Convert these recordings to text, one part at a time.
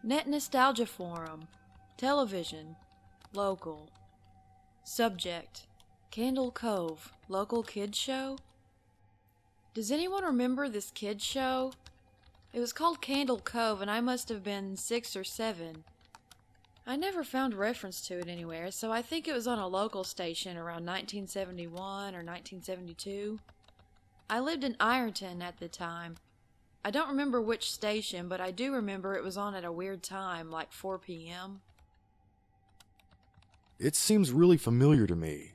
Net Nostalgia Forum. Television. Local. Subject. Candle Cove. Local kids show? Does anyone remember this kids show? It was called Candle Cove and I must have been 6 or 7. I never found reference to it anywhere, so I think it was on a local station around 1971 or 1972. I lived in Ironton at the time. I don't remember which station, but I do remember it was on at a weird time, like 4 p.m. It seems really familiar to me.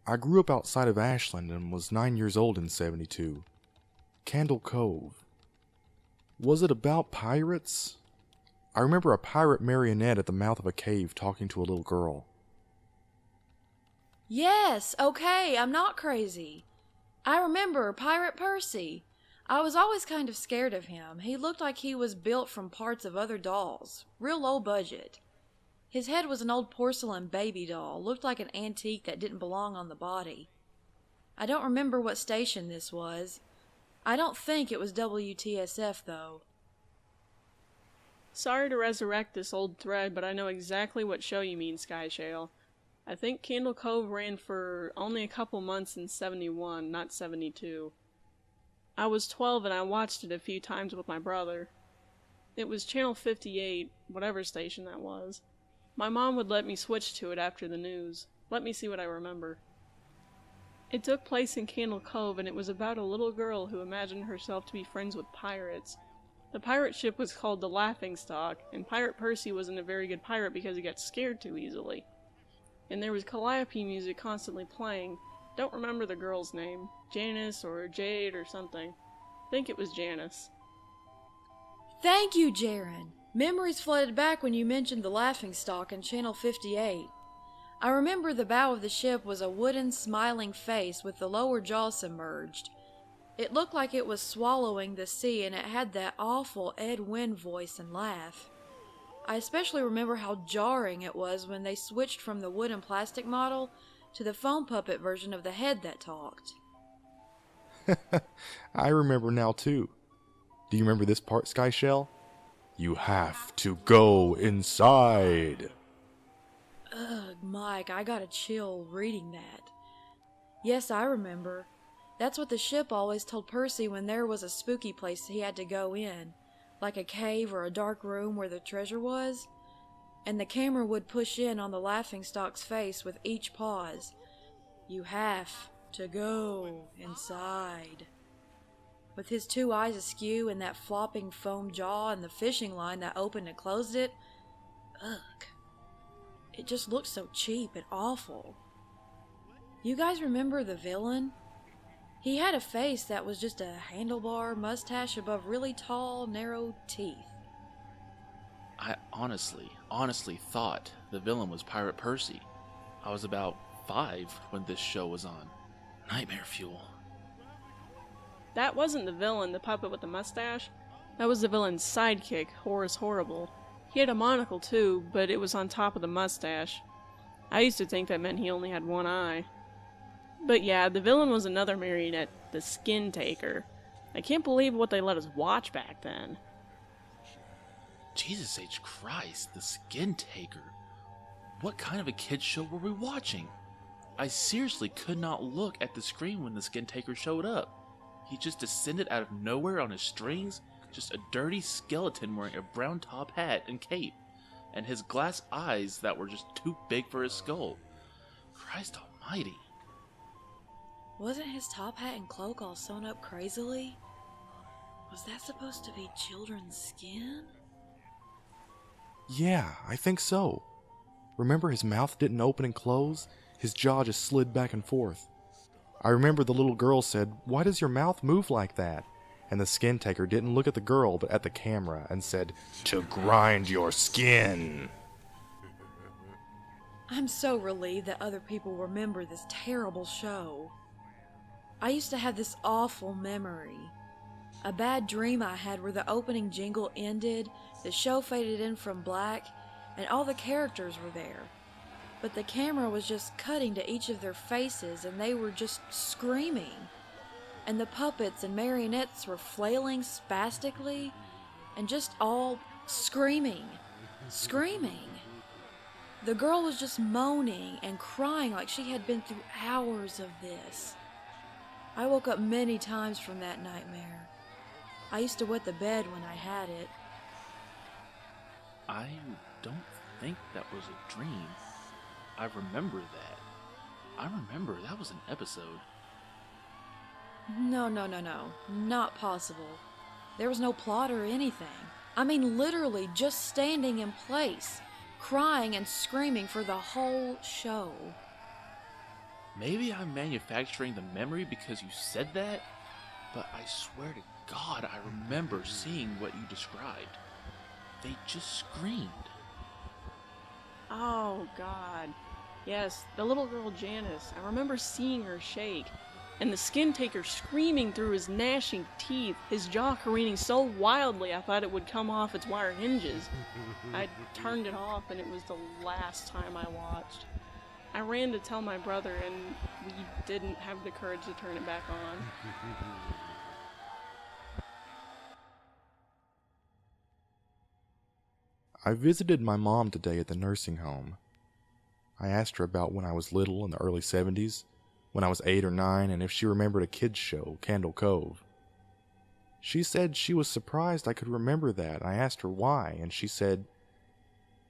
I grew up outside of Ashland and was 9 years old in 72. Candle Cove. Was it about pirates? I remember a pirate marionette at the mouth of a cave talking to a little girl. Yes, okay, I'm not crazy. I remember Pirate Percy. I was always kind of scared of him. He looked like he was built from parts of other dolls. Real low budget. His head was an old porcelain baby doll. Looked like an antique that didn't belong on the body. I don't remember what station this was. I don't think it was WTSF, though. Sorry to resurrect this old thread, but I know exactly what show you mean, Skyshale. I think Candle Cove ran for only a couple months in 71, not 72. I was 12 and I watched it a few times with my brother. It was Channel 58, whatever station that was. My mom would let me switch to it after the news. Let me see what I remember. It took place in Candle Cove and it was about a little girl who imagined herself to be friends with pirates. The pirate ship was called the Laughingstock, and Pirate Percy wasn't a very good pirate because he got scared too easily. And there was calliope music constantly playing. Don't remember the girl's name. Janice or Jade or something. Think it was Janice. Thank you, Jaren. Memories flooded back when you mentioned the Laughingstock in Channel 58. I remember the bow of the ship was a wooden smiling face with the lower jaw submerged. It looked like it was swallowing the sea and it had that awful Ed Wynn voice and laugh. I especially remember how jarring it was when they switched from the wood and plastic model to the foam puppet version of the head that talked. I remember now too. Do you remember this part, Skyshell? You have to go inside. Ugh, Mike, I got a chill reading that. Yes, I remember. That's what the ship always told Percy when there was a spooky place he had to go in, like a cave or a dark room where the treasure was. And the camera would push in on the Laughingstock's face with each pause. You have to go inside. With his 2 eyes askew and that flopping foam jaw and the fishing line that opened and closed it. Ugh. It just looked so cheap and awful. You guys remember the villain? He had a face that was just a handlebar mustache above really tall, narrow teeth. I honestly thought the villain was Pirate Percy. I was about 5 when this show was on. Nightmare fuel. That wasn't the villain, the puppet with the mustache. That was the villain's sidekick, Horace Horrible. He had a monocle too, but it was on top of the mustache. I used to think that meant he only had one eye. But yeah, the villain was another marionette, the Skin Taker. I can't believe what they let us watch back then. Jesus H. Christ, the Skin Taker. What kind of a kid's show were we watching? I seriously could not look at the screen when the Skin Taker showed up. He just descended out of nowhere on his strings, just a dirty skeleton wearing a brown top hat and cape, and his glass eyes that were just too big for his skull. Christ almighty. Wasn't his top hat and cloak all sewn up crazily? Was that supposed to be children's skin? Yeah, I think so. Remember his mouth didn't open and close? His jaw just slid back and forth. I remember the little girl said, "Why does your mouth move like that?" And the Skin Taker didn't look at the girl but at the camera and said, "To grind your skin." I'm so relieved that other people remember this terrible show. I used to have this awful memory. A bad dream I had where the opening jingle ended, the show faded in from black, and all the characters were there. But the camera was just cutting to each of their faces and they were just screaming. And the puppets and marionettes were flailing spastically and just all screaming. Screaming. The girl was just moaning and crying like she had been through hours of this. I woke up many times from that nightmare. I used to wet the bed when I had it. I don't think that was a dream. I remember that. I remember that was an episode. No. Not possible. There was no plot or anything. I mean, literally just standing in place, crying and screaming for the whole show. Maybe I'm manufacturing the memory because you said that, but I swear to God I remember seeing what you described. They just screamed. Oh, God. Yes, the little girl Janice. I remember seeing her shake. And the skin taker screaming through his gnashing teeth, his jaw careening so wildly I thought it would come off its wire hinges. I turned it off and it was the last time I watched. I ran to tell my brother and we didn't have the courage to turn it back on. I visited my mom today at the nursing home. I asked her about when I was little in the early 70s, when I was 8 or 9, and if she remembered a kids show, Cove. She said she was surprised I could remember that. I asked her why, and she said,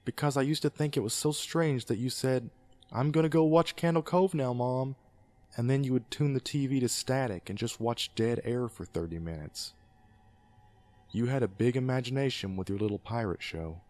"Because I used to think it was so strange that you said, 'I'm gonna go watch Cove now, Mom,' and then you would tune the TV to static and just watch dead air for 30 minutes. You had a big imagination with your little pirate show."